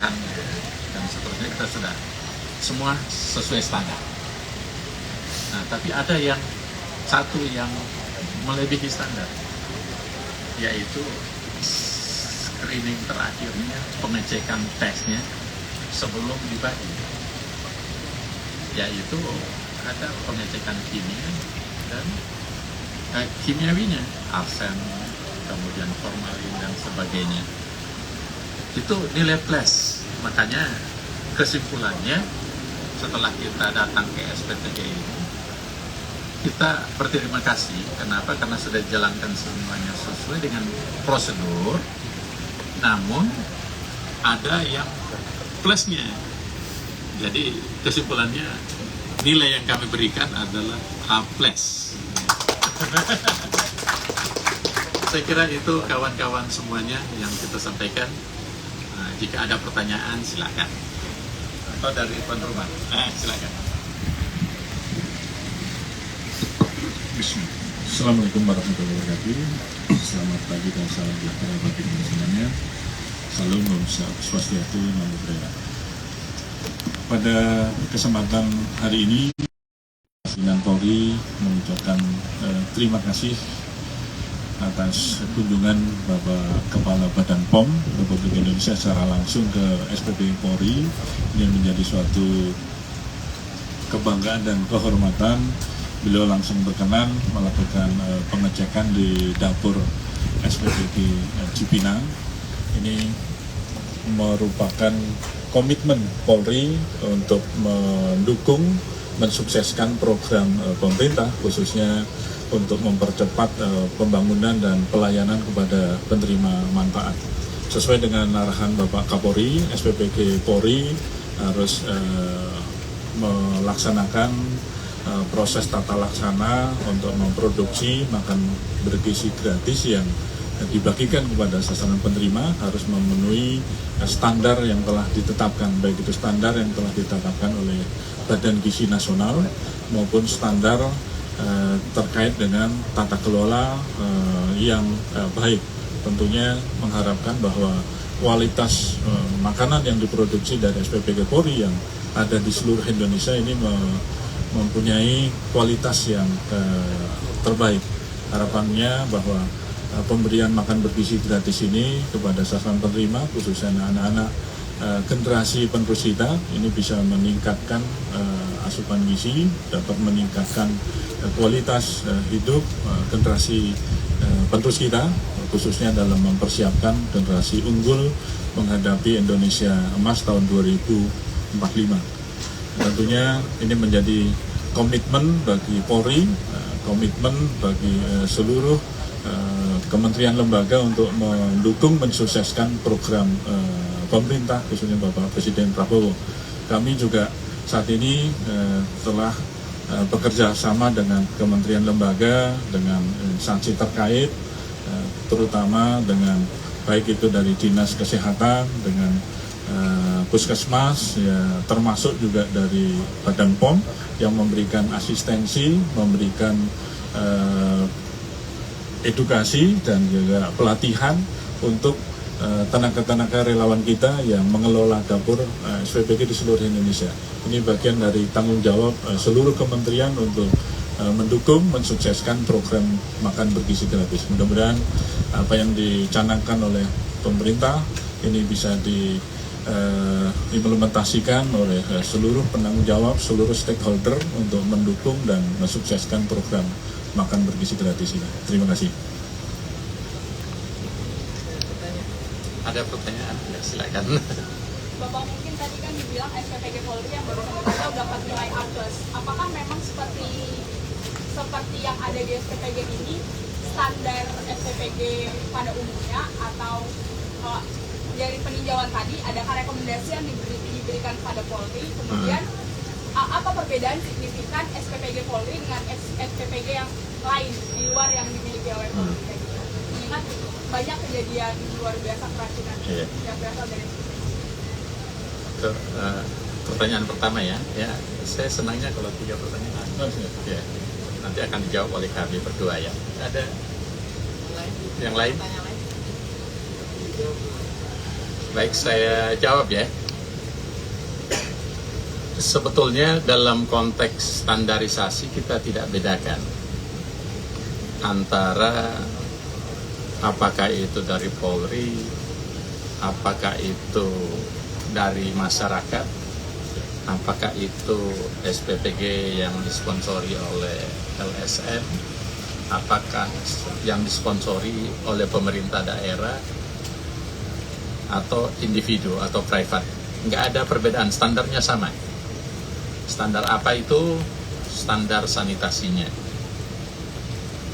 kebersihannya dan seterusnya kita sudah semua sesuai standar. Nah, tapi ada yang satu yang melebihi standar, yaitu screening terakhirnya, pengecekan tesnya sebelum dibagi, yaitu ada pengecekan kimia dan kimiawinya, arsen, kemudian formalin dan sebagainya. Itu di lab class. Makanya kesimpulannya setelah kita datang ke SPTG ini, kita berterima kasih. Kenapa? Karena sudah dijalankan semuanya sesuai dengan prosedur. Namun ada yang plusnya. Jadi kesimpulannya nilai yang kami berikan adalah A+. Saya kira itu kawan-kawan semuanya yang kita sampaikan. Jika ada pertanyaan silakan. Atau dari tuan rumah, silakan. Assalamualaikum warahmatullahi wabarakatuh. Selamat pagi dan salam sejahtera bagi kita semuanya. Salam swastiastu, namo buddhaya. Pada kesempatan hari ini, Pimpinan Polri mengucapkan terima kasih atas kunjungan Bapak Kepala Badan POM Republik Indonesia secara langsung ke SPPG Polri. Ini menjadi suatu kebanggaan dan kehormatan. Beliau langsung berkenan melakukan pengecekan di dapur SPPG Cipinang. Ini merupakan komitmen Polri untuk mendukung, mensukseskan program pemerintah, khususnya untuk mempercepat pembangunan dan pelayanan kepada penerima manfaat. Sesuai dengan arahan Bapak Kapolri, SPPG Polri harus melaksanakan proses tata laksana untuk memproduksi makan bergizi gratis yang dibagikan kepada sasaran penerima, harus memenuhi standar yang telah ditetapkan, baik itu standar yang telah ditetapkan oleh Badan Gizi Nasional maupun standar terkait dengan tata kelola yang baik. Tentunya mengharapkan bahwa kualitas makanan yang diproduksi dari SPPG Polri yang ada di seluruh Indonesia ini mempunyai kualitas yang terbaik. Harapannya bahwa pemberian makan bergizi gratis ini kepada sasaran penerima, khususnya anak-anak generasi penerus kita, ini bisa meningkatkan asupan gizi, dapat meningkatkan kualitas hidup generasi penerus kita, khususnya dalam mempersiapkan generasi unggul menghadapi Indonesia Emas tahun 2045. Tentunya ini menjadi komitmen bagi Polri, komitmen bagi seluruh kementerian lembaga untuk mendukung, mensukseskan program pemerintah, khususnya Bapak Presiden Prabowo. Kami juga saat ini telah bekerja sama dengan kementerian lembaga, dengan instansi terkait, terutama dengan baik itu dari Dinas Kesehatan, dengan Puskesmas, ya, termasuk juga dari Badan POM yang memberikan asistensi, memberikan edukasi dan juga pelatihan untuk tenaga-tenaga relawan kita yang mengelola dapur SPPG di seluruh Indonesia. Ini bagian dari tanggung jawab seluruh kementerian untuk mendukung, mensukseskan program makan bergizi gratis. Mudah-mudahan apa yang dicanangkan oleh pemerintah ini bisa diimplementasikan oleh seluruh penanggung jawab, seluruh stakeholder untuk mendukung dan mensukseskan program makan bergizi gratis ini. Terima kasih. Ada pertanyaan? Ya, silakan. Bapak, mungkin tadi kan dibilang SPPG Polri yang baru kita dapat nilai A+. Apakah memang seperti yang ada di SPPG ini standar SPPG pada umumnya, atau dari peninjauan tadi adakah rekomendasi yang diberikan pada Polri? Kemudian apa perbedaan signifikan SPPG Polri dengan SPPG yang lain di luar yang dimiliki oleh Polri? Mengingat banyak kejadian luar biasa keracunan yang berasal dari pertanyaan pertama ya, saya senangnya kalau 3 pertanyaan. Ya, nanti akan dijawab oleh kami berdua ya. Ada yang lain? Baik, saya jawab ya. Sebetulnya dalam konteks standarisasi kita tidak bedakan antara apakah itu dari Polri, apakah itu dari masyarakat, apakah itu SPPG yang disponsori oleh LSM, apakah yang disponsori oleh pemerintah daerah atau individu atau private. Nggak ada perbedaan, standarnya sama. Standar apa itu? Standar sanitasinya,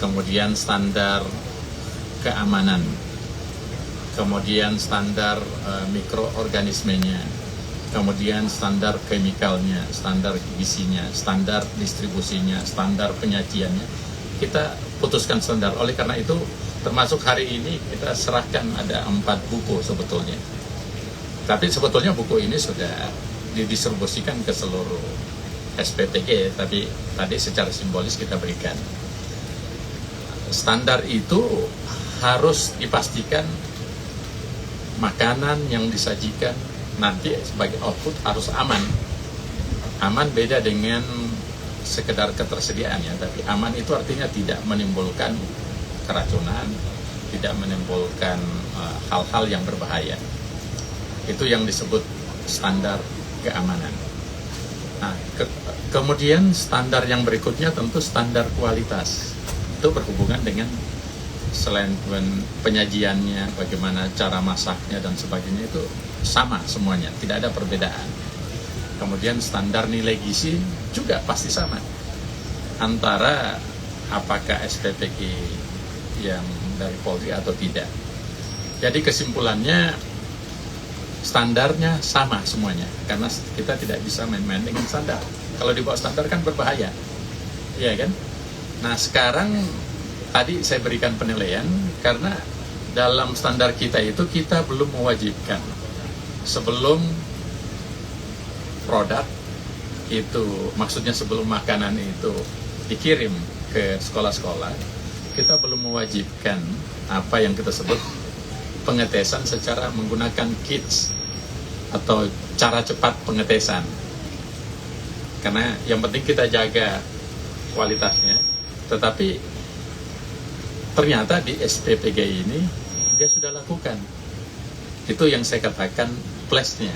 kemudian standar keamanan, kemudian standar mikroorganismenya, kemudian standar chemicalnya, standar gizinya, standar distribusinya, standar penyajiannya. Kita putuskan standar. Oleh karena itu, termasuk hari ini kita serahkan ada 4 buku sebetulnya. Tapi sebetulnya buku ini sudah didistribusikan ke seluruh SPPG, tapi tadi secara simbolis kita berikan. Standar itu harus dipastikan makanan yang disajikan nanti sebagai output harus aman. Aman beda dengan sekedar ketersediaan ya, tapi aman itu artinya tidak menimbulkan keracunan, tidak menimbulkan hal-hal yang berbahaya. Itu yang disebut standar keamanan. Nah, kemudian standar yang berikutnya tentu standar kualitas. Itu berhubungan dengan selain penyajiannya, bagaimana cara masaknya dan sebagainya, itu sama semuanya, tidak ada perbedaan. Kemudian standar nilai gizi juga pasti sama antara apakah SPPG yang dari Polri atau tidak. Jadi kesimpulannya standarnya sama semuanya, karena kita tidak bisa main-main dengan standar. Kalau di bawah standar kan berbahaya, ya kan? Nah sekarang tadi saya berikan penilaian karena dalam standar kita itu kita belum mewajibkan sebelum produk itu, maksudnya sebelum makanan itu dikirim ke sekolah-sekolah, kita belum mewajibkan apa yang kita sebut pengetesan secara menggunakan kits atau cara cepat pengetesan. Karena yang penting kita jaga kualitasnya. Tetapi ternyata di SPPG ini dia sudah lakukan. Itu yang saya katakan plusnya.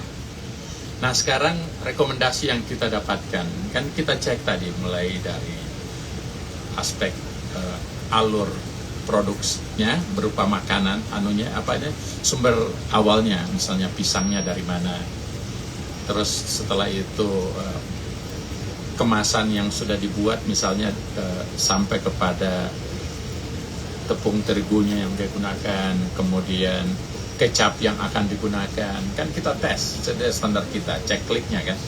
Nah sekarang rekomendasi yang kita dapatkan, kan kita cek tadi mulai dari aspek alur produksinya berupa makanan, sumber awalnya, misalnya pisangnya dari mana, terus setelah itu kemasan yang sudah dibuat, misalnya sampai kepada tepung terigunya yang digunakan, kemudian kecap yang akan digunakan, kan kita tes, standar kita, cek kliknya kan,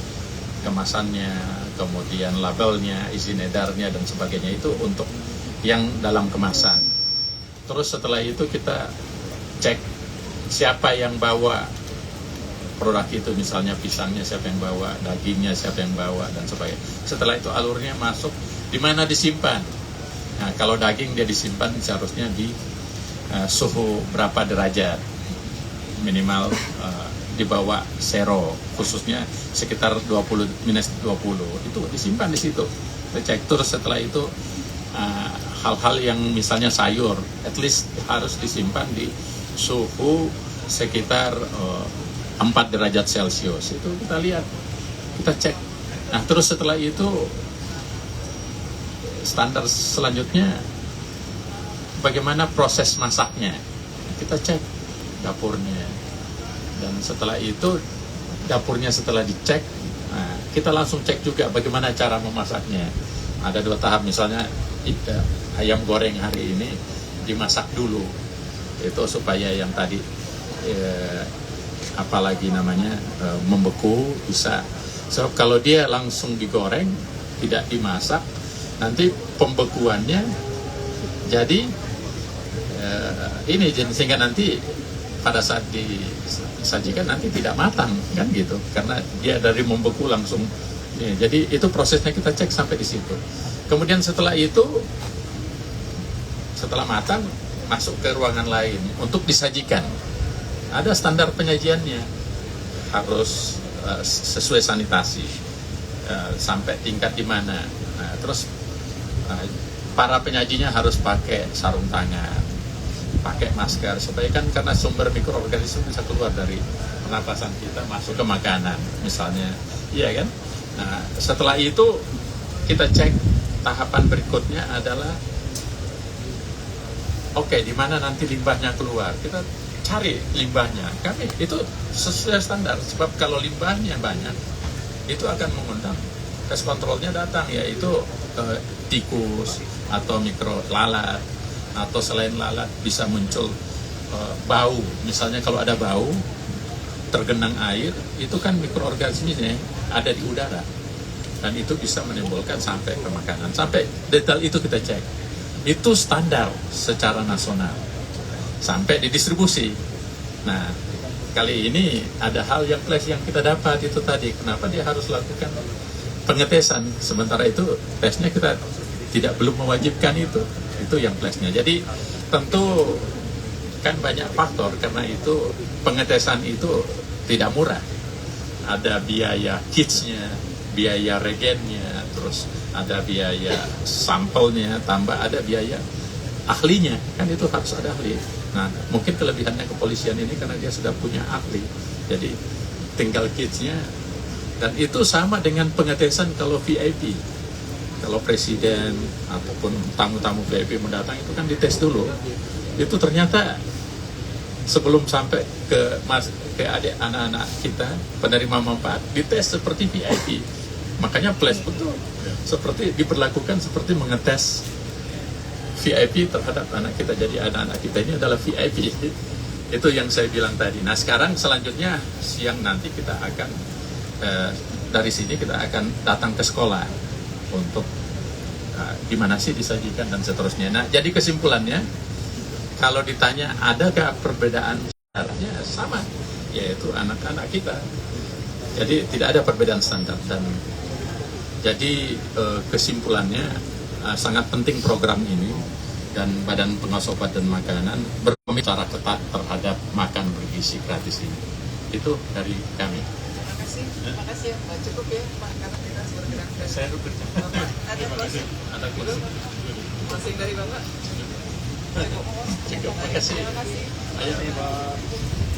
kemasannya, kemudian labelnya, izin edarnya dan sebagainya, itu untuk yang dalam kemasan. Terus setelah itu kita cek siapa yang bawa produk itu, misalnya pisangnya siapa yang bawa, dagingnya siapa yang bawa dan sebagainya. Setelah itu alurnya masuk, di mana disimpan. Nah, kalau daging dia disimpan seharusnya di suhu berapa derajat, minimal di bawah 0, khususnya sekitar minus 20, itu disimpan di situ. Kita cek. Terus setelah itu hal-hal yang misalnya sayur, at least harus disimpan di suhu sekitar 4 derajat Celcius. Itu kita lihat, kita cek. Nah terus setelah itu standar selanjutnya bagaimana proses masaknya, kita cek dapurnya. Dan setelah itu dapurnya setelah dicek, nah, kita langsung cek juga bagaimana cara memasaknya. Ada 2 tahap, misalnya ayam goreng hari ini dimasak dulu, itu supaya yang tadi membeku bisa. So kalau dia langsung digoreng tidak dimasak, nanti pembekuannya jadi sehingga nanti pada saat disajikan nanti tidak matang kan gitu, karena dia dari membeku langsung. Jadi itu prosesnya kita cek sampai di situ. Kemudian setelah itu, setelah matang, masuk ke ruangan lain untuk disajikan. ada standar penyajiannya, harus sesuai sanitasi, sampai tingkat di mana. Nah, terus para penyajinya harus pakai sarung tangan, pakai masker, supaya kan karena sumber mikroorganisme bisa keluar dari pernapasan kita masuk ke makanan misalnya, iya kan? Nah, setelah itu kita cek tahapan berikutnya adalah oke, di mana nanti limbahnya keluar, kita cari limbahnya. Kami itu sesuai standar, sebab kalau limbahnya banyak itu akan mengundang tes kontrolnya datang, yaitu tikus atau mikro lalat, atau selain lalat bisa muncul bau. Misalnya kalau ada bau tergenang air, itu kan mikroorganismenya ada di udara, dan itu bisa menimbulkan sampai ke makanan. Sampai detail itu kita cek. Itu standar secara nasional sampai di distribusi. Nah, kali ini ada hal yang clash yang kita dapat itu tadi. Kenapa dia harus lakukan pengetesan, sementara itu tesnya kita belum mewajibkan itu yang clashnya. Jadi tentu kan banyak faktor, karena itu pengetesan itu tidak murah. Ada biaya kitsnya, biaya regennya, terus ada biaya sampelnya, tambah ada biaya ahlinya, kan itu harus ada ahli. Nah, mungkin kelebihannya kepolisian ini karena dia sudah punya ahli, jadi tinggal kitsnya. Dan itu sama dengan pengetesan kalau VIP. Kalau presiden ataupun tamu-tamu VIP mendatang itu kan dites dulu. Itu ternyata sebelum sampai ke adik anak-anak kita penerima manfaat dites seperti VIP. Makanya plus betul, seperti diperlakukan seperti mengetes VIP terhadap anak kita. Jadi anak-anak kita ini adalah VIP. Itu yang saya bilang tadi. Nah, sekarang selanjutnya siang nanti kita akan dari sini kita akan datang ke sekolah untuk gimana sih disajikan dan seterusnya. Nah, jadi kesimpulannya, kalau ditanya adakah perbedaan standarnya, sama, yaitu anak-anak kita. Jadi tidak ada perbedaan standar. Dan jadi kesimpulannya sangat penting program ini, dan Badan Pengawas Obat dan Makanan berkomitmen secara ketat terhadap makan bergizi gratis ini. Itu dari kami. Terima kasih ya Pak. Cukup ya Pak, karena kita sudah gerak. Saya duduk. Ada closing? Ada closing. Closing dari Bapak? Cukup, makasih. Terima kasih. Ayo.